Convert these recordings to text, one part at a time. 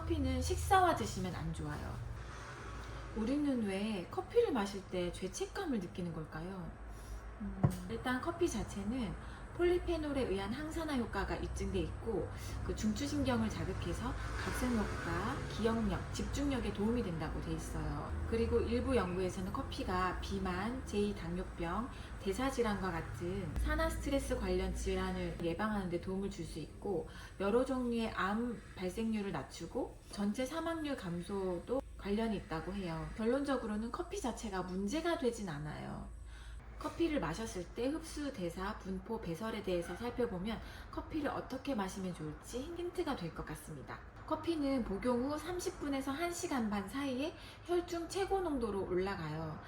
커피는 식사와 드시면 안 좋아요. 우리는 왜 커피를 마실 때 죄책감을 느끼는 걸까요? 일단 커피 자체는 폴리페놀에 의한 항산화 효과가 입증돼 있고 그 중추신경을 자극해서 각색력과 기억력, 집중력에 도움이 된다고 돼 있어요. 그리고 일부 연구에서는 커피가 비만, 제2당뇨병, 대사질환과 같은 산화 스트레스 관련 질환을 예방하는 데 도움을 줄 수 있고 여러 종류의 암 발생률을 낮추고 전체 사망률 감소도 관련이 있다고 해요. 결론적으로는 커피 자체가 문제가 되진 않아요. 커피를 마셨을 때 흡수, 대사, 분포, 배설에 대해서 살펴보면 커피를 어떻게 마시면 좋을지 힌트가 될 것 같습니다. 커피는 복용 후 30분에서 1시간 반 사이에 혈중 최고 농도로 올라가요.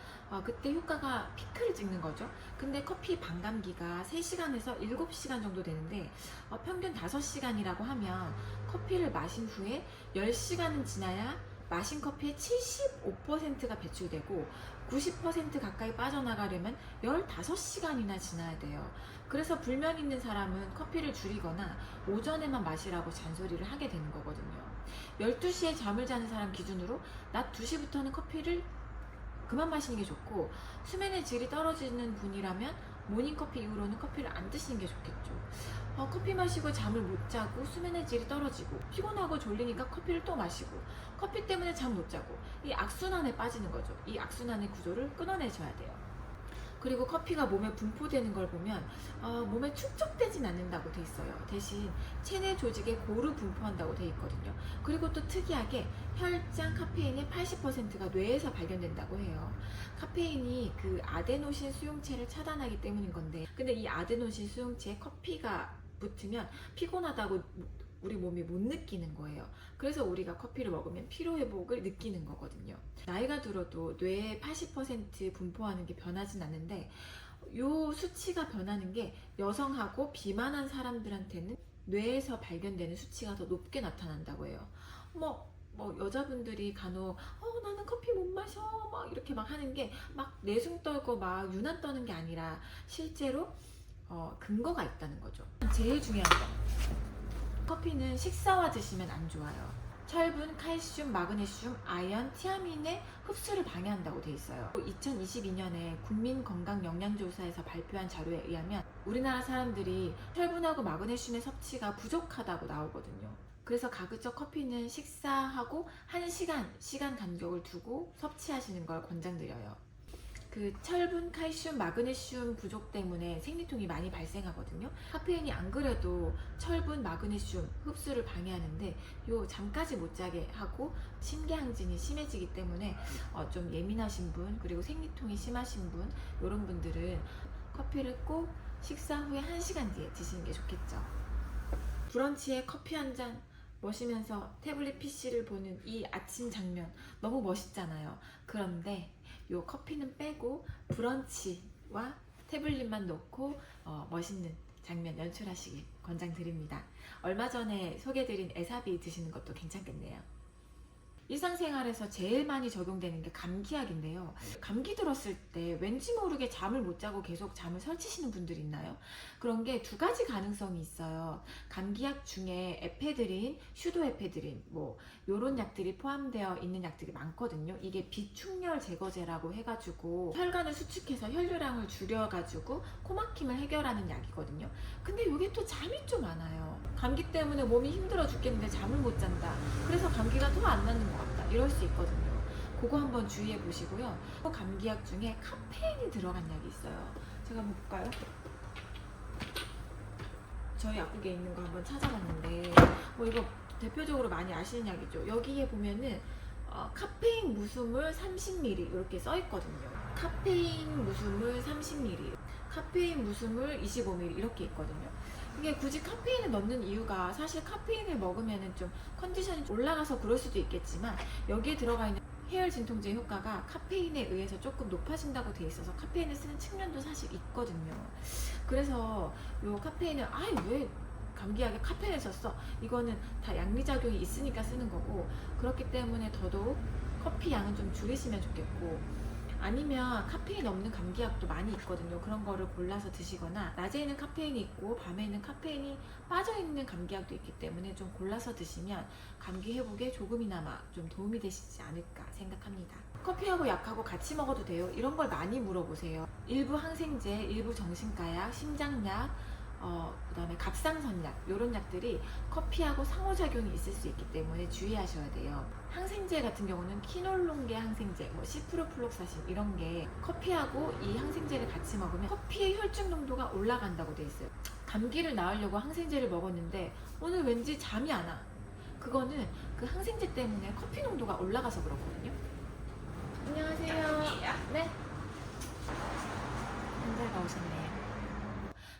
그때 효과가 피크를 찍는 거죠. 근데 커피 반감기가 3시간에서 7시간 정도 되는데 평균 5시간이라고 하면 커피를 마신 후에 10시간은 지나야 마신 커피의 75%가 배출되고 90% 가까이 빠져나가려면 15시간이나 지나야 돼요. 그래서 불면 있는 사람은 커피를 줄이거나 오전에만 마시라고 잔소리를 하게 되는 거거든요. 12시에 잠을 자는 사람 기준으로 낮 2시부터는 커피를 그만 마시는 게 좋고, 수면의 질이 떨어지는 분이라면 모닝커피 이후로는 커피를 안 드시는 게 좋겠죠. 커피 마시고 잠을 못 자고 수면의 질이 떨어지고 피곤하고 졸리니까 커피를 또 마시고 커피 때문에 잠 못 자고 이 악순환에 빠지는 거죠. 이 악순환의 구조를 끊어내줘야 돼요. 그리고 커피가 몸에 분포되는 걸 보면 몸에 축적되진 않는다고 돼 있어요. 대신 체내 조직에 고루 분포한다고 돼 있거든요. 그리고 또 특이하게 혈장 카페인의 80%가 뇌에서 발견된다고 해요. 카페인이 그 아데노신 수용체를 차단하기 때문인 건데, 근데 이 아데노신 수용체에 커피가 붙으면 피곤하다고 우리 몸이 못 느끼는 거예요. 그래서 우리가 커피를 먹으면 피로회복을 느끼는 거거든요. 나이가 들어도 뇌의 80% 분포하는 게 변하진 않는데, 요 수치가 변하는 게 여성하고 비만한 사람들한테는 뇌에서 발견되는 수치가 더 높게 나타난다고 해요. 여자분들이 간혹 나는 커피 못 마셔 막 이렇게 막 하는 게 막 내숭 떨고 막 유난 떠는 게 아니라 실제로 근거가 있다는 거죠. 제일 중요한 거, 커피는 식사와 드시면 안 좋아요. 철분, 칼슘, 마그네슘, 아연, 티아민의 흡수를 방해한다고 돼 있어요. 2022년에 국민건강영양조사에서 발표한 자료에 의하면 우리나라 사람들이 철분하고 마그네슘의 섭취가 부족하다고 나오거든요. 그래서 가급적 커피는 식사하고 1시간 시간 간격을 두고 섭취하시는 걸 권장드려요. 그 철분, 칼슘, 마그네슘 부족 때문에 생리통이 많이 발생하거든요. 카페인이 안 그래도 철분, 마그네슘 흡수를 방해하는데 요 잠까지 못 자게 하고 심계항진이 심해지기 때문에 좀 예민하신 분, 그리고 생리통이 심하신 분, 이런 분들은 커피를 꼭 식사 후에 1시간 뒤에 드시는 게 좋겠죠. 브런치에 커피 한 잔 마시면서 태블릿 PC를 보는 이 아침 장면 너무 멋있잖아요. 그런데 요 커피는 빼고 브런치와 태블릿만 놓고 멋있는 장면 연출하시길 권장드립니다. 얼마 전에 소개드린 에사비 드시는 것도 괜찮겠네요. 일상생활에서 제일 많이 적용되는 게 감기약인데요. 감기 들었을 때 왠지 모르게 잠을 못 자고 계속 잠을 설치시는 분들이 있나요? 그런 게 두 가지 가능성이 있어요. 감기약 중에 에페드린, 슈도에페드린 요런 약들이 포함되어 있는 약들이 많거든요. 이게 비충혈 제거제라고 해가지고 혈관을 수축해서 혈류량을 줄여가지고 코막힘을 해결하는 약이거든요. 근데 이게 또 잠이 좀 안 와요. 감기 때문에 몸이 힘들어 죽겠는데 잠을 못 잔다. 그래서 감기가 더 안 나는 것 같다. 이럴 수 있거든요. 그거 한번 주의해 보시고요. 감기약 중에 카페인이 들어간 약이 있어요. 제가 한번 볼까요? 저희 약국에 있는 거 한번 찾아봤는데 이거 대표적으로 많이 아시는 약이죠. 여기에 보면은 카페인 무수물 30ml 이렇게 써 있거든요. 카페인 무수물 30ml, 카페인 무수물 25ml 이렇게 있거든요. 이게 굳이 카페인을 넣는 이유가, 사실 카페인을 먹으면 좀 컨디션이 올라가서 그럴 수도 있겠지만 여기에 들어가 있는 해열 진통제 효과가 카페인에 의해서 조금 높아진다고 돼 있어서 카페인을 쓰는 측면도 사실 있거든요. 그래서 요 카페인을 왜 감기약에 카페인을 썼어? 이거는 다 양리작용이 있으니까 쓰는 거고, 그렇기 때문에 더더욱 커피 양은 좀 줄이시면 좋겠고, 아니면 카페인 없는 감기약도 많이 있거든요. 그런 거를 골라서 드시거나, 낮에는 카페인이 있고 밤에는 카페인이 빠져있는 감기약도 있기 때문에 좀 골라서 드시면 감기 회복에 조금이나마 좀 도움이 되시지 않을까 생각합니다. 커피하고 약하고 같이 먹어도 돼요? 이런 걸 많이 물어보세요. 일부 항생제, 일부 정신과약, 심장약, 그다음에 갑상선약, 이런 약들이 커피하고 상호작용이 있을 수 있기 때문에 주의하셔야 돼요. 항생제 같은 경우는 키놀론계 항생제, 시프로플록사신 이런 게 커피하고 이 항생제를 같이 먹으면 커피의 혈중 농도가 올라간다고 돼 있어요. 감기를 나으려고 항생제를 먹었는데 오늘 왠지 잠이 안 와. 그거는 그 항생제 때문에 커피 농도가 올라가서 그렇거든요. 안녕하세요. 네. 환자가 오셨네요.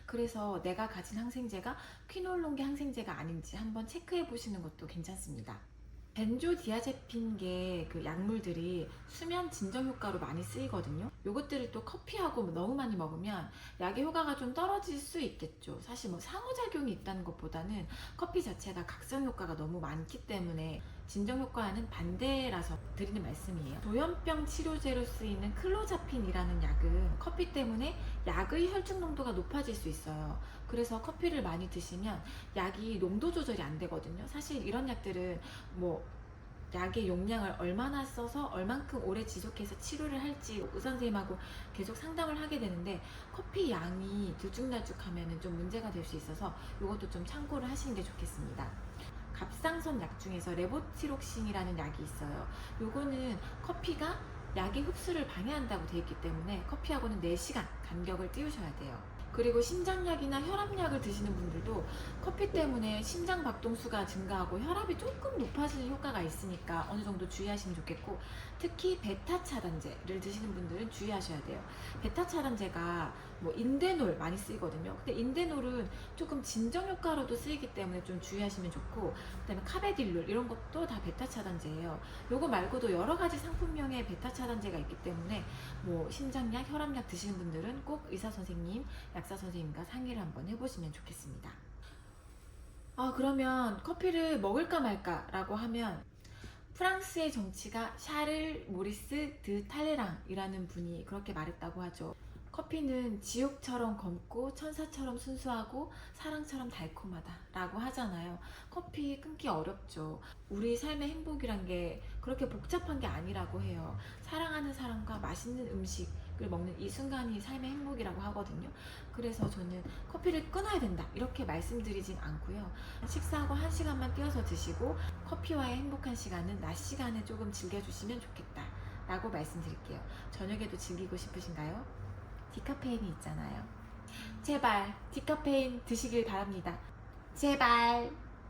그래서 내가 가진 항생제가 퀴놀론계 항생제가 아닌지 한번 체크해 보시는 것도 괜찮습니다. 벤조디아제핀계 그 약물들이 수면 진정 효과로 많이 쓰이거든요. 요것들을 또 커피하고 너무 많이 먹으면 약의 효과가 좀 떨어질 수 있겠죠. 사실 뭐 상호작용이 있다는 것보다는 커피 자체가 각성 효과가 너무 많기 때문에 진정 효과와는 반대라서 드리는 말씀이에요. 조현병 치료제로 쓰이는 클로자핀이라는 약은 커피 때문에 약의 혈중 농도가 높아질 수 있어요. 그래서 커피를 많이 드시면 약이 농도 조절이 안 되거든요. 사실 이런 약들은 뭐 약의 용량을 얼마나 써서 얼만큼 오래 지속해서 치료를 할지 의사 선생님하고 계속 상담을 하게 되는데, 커피 양이 들쭉날쭉하면 좀 문제가 될 수 있어서 이것도 좀 참고를 하시는 게 좋겠습니다. 갑상선 약 중에서 레보티록신이라는 약이 있어요. 요거는 커피가 약의 흡수를 방해한다고 되어 있기 때문에 커피하고는 4시간 간격을 띄우셔야 돼요. 그리고 심장약이나 혈압약을 드시는 분들도 커피 때문에 심장 박동수가 증가하고 혈압이 조금 높아지는 효과가 있으니까 어느 정도 주의하시면 좋겠고, 특히 베타 차단제를 드시는 분들은 주의하셔야 돼요. 베타 차단제가 뭐 인데놀 많이 쓰이거든요. 근데 인데놀은 조금 진정 효과로도 쓰이기 때문에 좀 주의하시면 좋고, 그다음에 카베딜룰 이런 것도 다 베타 차단제예요. 요거 말고도 여러 가지 상품명의 베타 차단제가 있기 때문에 뭐 심장약, 혈압약 드시는 분들은 꼭 의사 선생님, 약사 선생님과 상의를 한번 해보시면 좋겠습니다. 그러면 커피를 먹을까 말까라고 하면, 프랑스의 정치가 샤를 모리스 드 탈레랑이라는 분이 그렇게 말했다고 하죠. 커피는 지옥처럼 검고 천사처럼 순수하고 사랑처럼 달콤하다 라고 하잖아요. 커피 끊기 어렵죠. 우리 삶의 행복이란 게 그렇게 복잡한 게 아니라고 해요. 사랑하는 사람과 맛있는 음식을 먹는 이 순간이 삶의 행복이라고 하거든요. 그래서 저는 커피를 끊어야 된다 이렇게 말씀드리진 않고요. 식사하고 1시간만 띄어서 드시고 커피와의 행복한 시간은 낮 시간에 조금 즐겨주시면 좋겠다 라고 말씀드릴게요. 저녁에도 즐기고 싶으신가요? 디카페인이 있잖아요. 제발 디카페인 드시길 바랍니다. 제발.